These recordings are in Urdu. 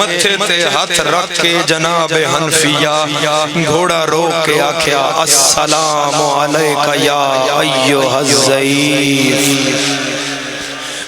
متھے تے ہاتھ رکھ کے جناب حنفیہ گھوڑا روک کے آکھیا السلام علیکہ یا ایھا الضعیف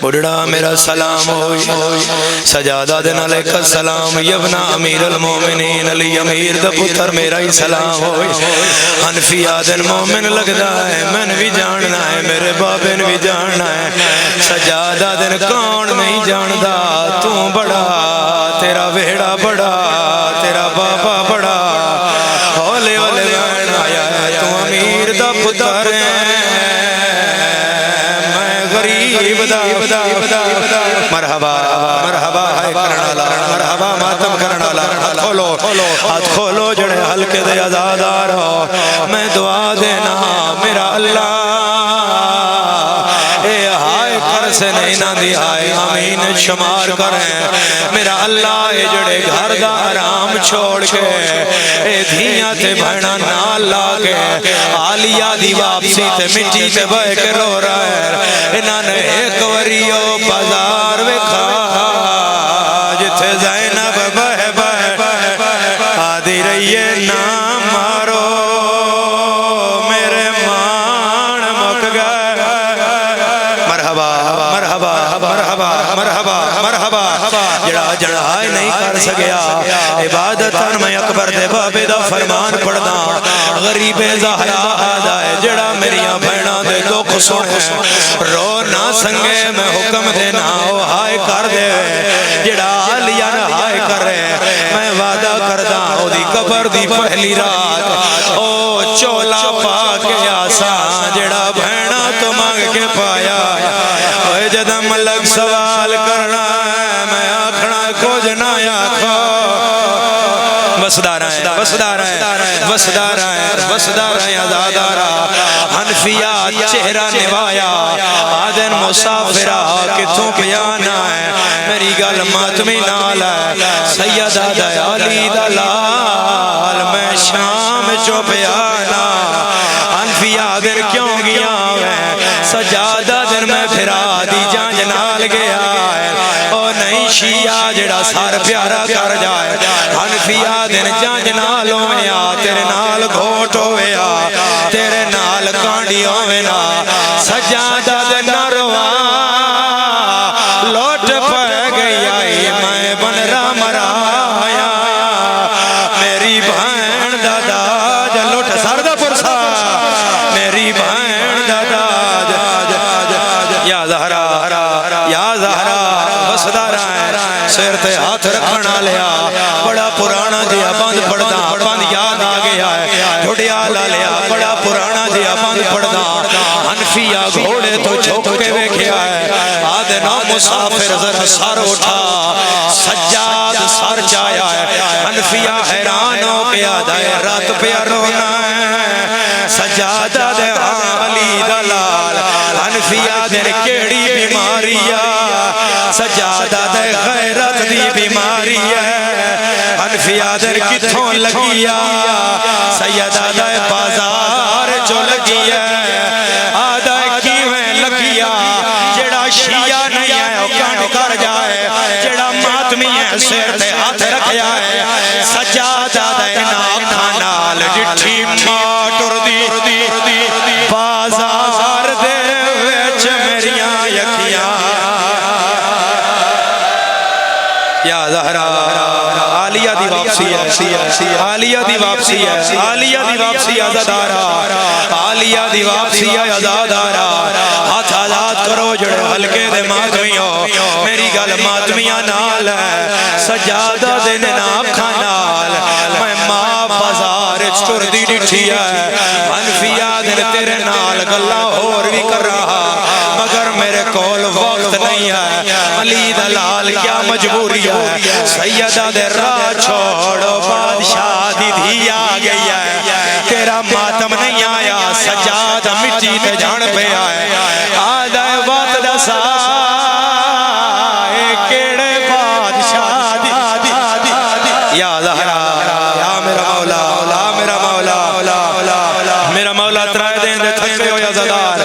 بڑھڑا میرا سلام ہوئی سجادہ دن علیکہ السلام یبنا امیر المومنین علی امیر دا پتر میرا ہی سلام ہوئی حنفیہ دن مومن لگدا ہے من بھی جاننا ہے میرے بابن بھی جاننا ہے سجادہ دن کون نہیں جاندا تو بڑا تیرا ویڑا بڑا تیرا بابا بڑا ہولے ہولے بہن آیا ہے تو امیر دا پتر ہے مرحبا مرحبا ہے کرنالا مرحبا ماتم کرنالا ہاتھ کھولو جڑے حلقے دے آزادار ہو میں دعا دینا میرا اللہ اے ہائے کر سے نہیں نہ دی آئے آمین شمار کریں میرا اللہ اے جڑے گھر دا آرام چھوڑ کے اے دھیاں تے بھڑا نال لاگے آلیہ دی واپسی تے مٹی تے بہ کے رو رہا ہے انہاں نے ایک وریو بازار وکھا جتھے زینب بہ بہ آدھی رہیے نہ مارو میرے مان مک گئے مرحبا مرحبا مرحبا مرحبا مرحبا جڑا جڑائی نہیں کر سکیا عبادتاً میں اکبر دے بابے دا فرمان پڑھنا غریب زہرا آدھائے جڑا میریاں بھیڑاں دے دکھ سنے رو نہ سنگے میں حکم دینا او ہائے کر دے جڑا آلیہ نہ ہائے کرے میں وعدہ کردہ او دی قبر دی پہلی رات او چولا پا کے آسان جڑا بھیڑاں تو مانگ کے پایا اوہ جدہ ملک سوال کرنا ہے میں آکھنا کچھ نہ آکھو وسدارہ ہے وسدارہ ہے وسدارہ ہے وسدارہ ہے آزادارہ حنفیہ چہرہ نوایا آدن مسافرہ کتوں پیانا ہے میری گل ماتمی نال ہے سیدہ دیالی دلال میں شام چو پیانا حنفیہ در کیوں گیا ہے سجادہ در میں پھرا دی جان جنال گیا ہے او نہیں شیعہ جڑا سار پیارا کر جائے حنفیہ دن جان جنال ہویا تیرے نال گھوٹ ہویا تیرے نال کانڈی ہویا سجادہ دن نروا لوٹ پہ گئی آئی میں بن را مرایا میری بہن دادا جلوٹ سردہ پرسا میری بہن دادا یا زہرا یا زہرا وسدارہ ہے سیر تے ہاتھ رکھنا لیا بڑا پرانا دیا بند پڑھنا بند یاد آگیا ہے جھوڑیا لا لیا بڑا پرانا دیا بند پڑھنا حنفیہ گھوڑے تو چھوک کے ویکھیا ہے آدھنا مسافر ذرا سر اٹھا سجاد سر چایا ہے حنفیہ حیران ہو کے آدھا ہے رات پہ رونا ہے سجادہ دے علی دلال حنفیہ دے کیڑی بیماریہ سجادہ دے غیرت دی بیماری ہے حنفیہ در کتھوں لگیا سیدہ دے بازار جو لگی ہے آدھا کیویں لگیا جڑا شیعہ نہیں ہے وہ کانڈ کر جائے جڑا ماتمی ہے سیر تے ہاتھ رکھیا ہے سجادہ دے ناکھا نال جٹھی ماٹر دی بازار دے ویچ میریاں یکیاں یا زہرا آلیہ دی واپسی ہے آلیہ دی واپسی ہے آلیہ دی واپسی آزادارہ آلیہ دی واپسی ہے آزادارہ ہاتھ آزاد کرو جڑے حلقے دے ماتمی ہو میری گل ماتمیاں نال ہے سجادہ دے ناکھا نال میں ماں بازار چور دی ڈٹھی ہے حنفیہ دن تیرے نال گلہ اور بھی کر رہا مگر میرے کول وقت نہیں ہے علی دلال کیا مجبوری ہے سیدہ دے راہ چھوڑو بادشاہ دی دھی آ گئی ہے تیرا ماتم نہیں آیا سجادہ مٹی تے جھڑ پہ آئے آدھا وقت دسا کیڑے بادشاہ دی یا زہرا یا میرا مولا میرا مولا میرا مولا ترائے دیں دے تھکے ہو یا زدار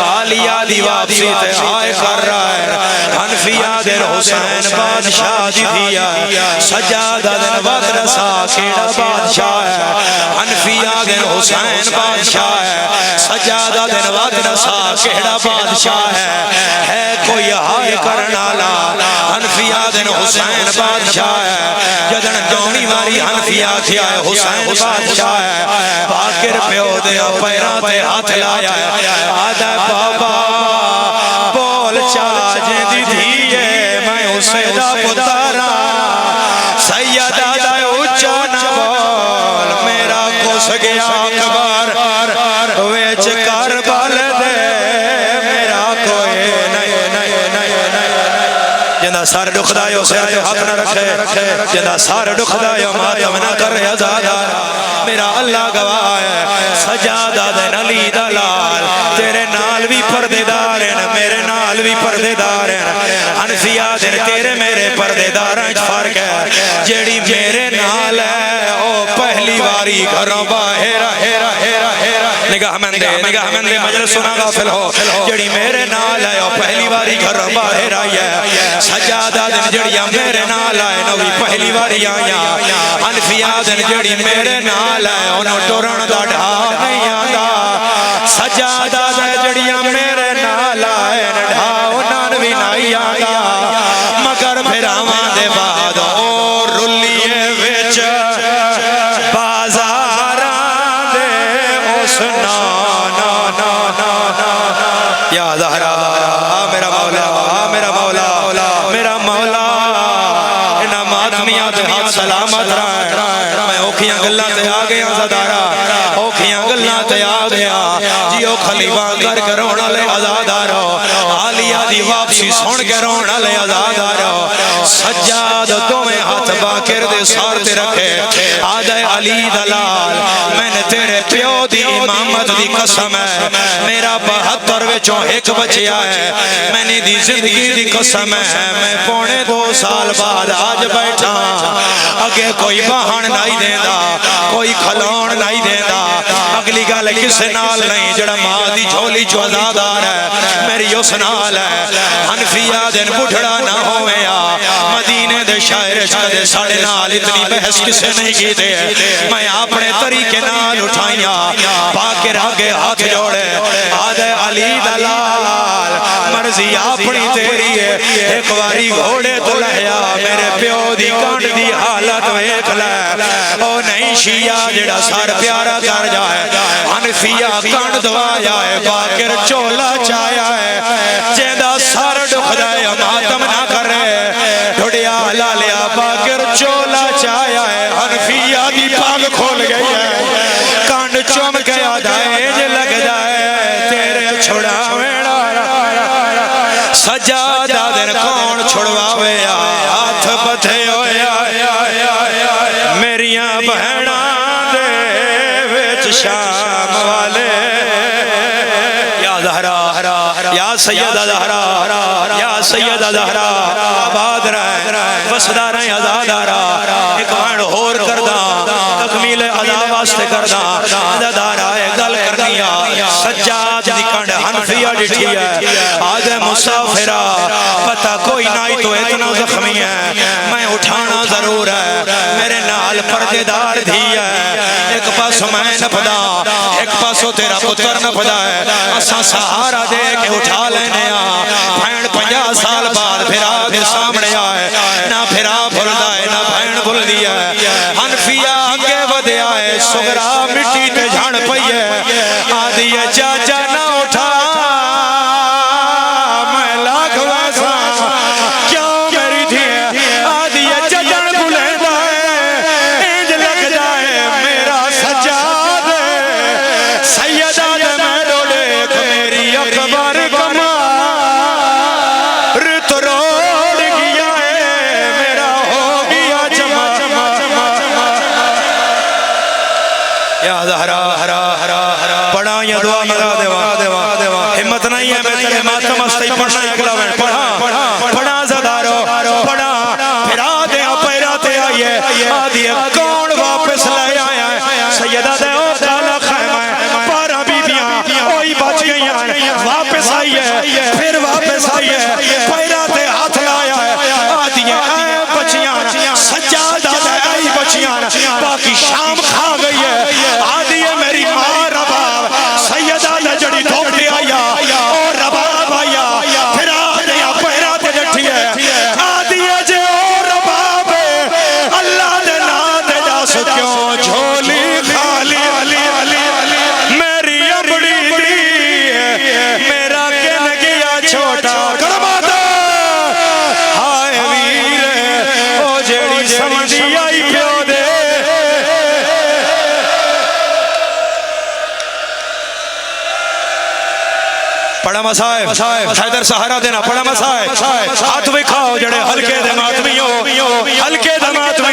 آلیہ دی واپسی تے آئے کر رہا ہے حنفیہ دے حسین بادشاہ دی دیا سجادہ دن وقت رسا کیڑا بادشاہ ہے حنفیہ دن حسین بادشاہ ہے سجادہ دن وقت رسا کیڑا بادشاہ ہے کوئی ہائے کرنا لا حنفیہ دن حسین بادشاہ ہے جدن جونی ماری حنفیہ کیا ہے حسین بادشاہ ہے باکر پیو دیا پیران تے ہاتھ لایا ہے آدھا بابا بول چاجے دی دیئے میں اسے دا پتارا سیدہ دا اچھا نہ بول میرا کس گیا اکبر ویچ کربل دے میرا کوئی جندہ سار دکھ دائیو سر تے حق نہ رکھے جندہ سار دکھ دائیو ماتم نہ کر ازادہ میرا اللہ گواہ ہے سجادہ دن علی دلال تیرے نال بھی پردے دار ہیں میرے نال بھی پردے دار ہیں حنفیہ دن تیرے میرے پردے دار ہیں فرق ہے جیڑی میرے نال ہے او پہلی واری گھروں باہر نگاہ مندے مجلس سنا غافل ہو جڑی میرے نال ہے او پہلی واری گھروں باہر آئی ہے سجادہ دن جڑیاں میرے نال آئے نوی پہلی واری آیا حنفیہ دن جڑی میرے نال ہے انہوں ٹورن دا ڈھا نہیں آگا سجادہ دن جڑیاں میرے نال آئے ڈھا انہوں بھی نہیں آگا مگر پھر آمان دے بعد اور رلیے وچ بازاران دے اس یا زہرا میرا مولا میرا مولا میرا مولا انہا ماتمیاں تے ہاتھ سلامت رہا میں اوکھیاں گلہ تے آگیا زدارا اوکھیاں گلہ تے آگیا جیو خلیفہ کر کے رونا لے ازادارو عالیہ دی واپسی سن کے رونا لے ازادارو سجاد تمہیں ہاتھ باکر دے سارتے رکھے آدھے علی دلال میں نے تیرے پیو دی امامت دی قسم ہے میرا 72 وچوں ایک بچیا ہے میں نے دی زندگی دی قسم ہے میں پونے 2 سال بعد آج بیٹھا اگے کوئی بہان نہیں دیندہ کوئی کھلون نہیں دیندہ اگلی گال کس نال نہیں جڑا ماں دی جھولی جو ازادار ہے میری اس نال ہے حنفیہ دن بڑھڑا نہ ہویا مدینے دے شاعر چکدے ساڑے نال اتنی بحث کسے نہیں کی دے میں اپنے طریقے نال اٹھائیاں باکر آگے ہاتھ جوڑے آدھے علی دلال مرضی اپنی تیری ہے ایک واری گھوڑے تو لہیا میرے پیو دی کانڈ دی حالت ویک لے او نہیں شیعہ جڑا سار پیارا کر جائے حنفیہ کانڈ دوایا ہے باکر چولا چایا ہے جیدہ سار دکھ دائے ماتم نہ کرے ڈھڑیا لالیا باکر چولا چایا ہے حنفیہ دی پاگ کھول گئی ہے کانڈ چوم گیا دائے جو لگ جائے تیرے چھڑا ویڑا سجادہ دن کون چھڑواوے ہاتھ پتھے ہویا میریاں بہنہ دے وچ شام والے یا زہرا یا سیدہ زہرا یا سیدہ زہرا آباد رہے وسدہ رہے ازادہ رہا ایک وان ہور کردہ تکمیل ازا واسطے کردہ ازادہ رہے گل کردیا سجاد دی کنڈ حنفیہ ڈٹھی ہے آدھے مسافرہ پتہ کوئی نائی تو اتنا زخمی ہے میں اٹھانا ضرور ہے میرے نال پردے دار دھی ہے ایک پاس میں نپدا ایک پاسو تیرا پتر نپدا ہے اساں سہارا دے کے اٹھا لینے بھین 50 سال بعد پھرا پھر سامنے آئے نہ پھرا بھول دائے نہ بھین بھول دیا ہے حنفیہ آگے ودے آئے سگرا مٹی تے جھاڑ پئی ہے آدھی چاچا نہ اٹھا میں لاکھ ویسا کیوں میری تھی آدھی چچن بھولے دائے انج لگ جائے میرا سجاد سیدہ دے میں ڈوڑے میری اکبر کما رت روڑ گیا ہے میرا ہو گیا جمع یا زہرا پڑھا یا دعا مگا دیوا ہمت نہیں ہے میں تیرے ماتم استی پڑھنا اگلا میں پڑھا زدارو پڑھا پھر آدھے پیرا تے آئیے آدھے کون واپس لے آیا ہے سیدہ دے او کالا خیمہ پارا بیبیاں اوئی بچ گئی ہیں واپس آئیے پھر واپس آئیے پیرا تے ہاتھ لایا ہے آدھے بڑا مسائب حیدر سہارا دینا بڑا مسائب ہاتھ وکھاؤ جڑے ہلکے دے ماتمیوں ہلکے دے ماتمیوں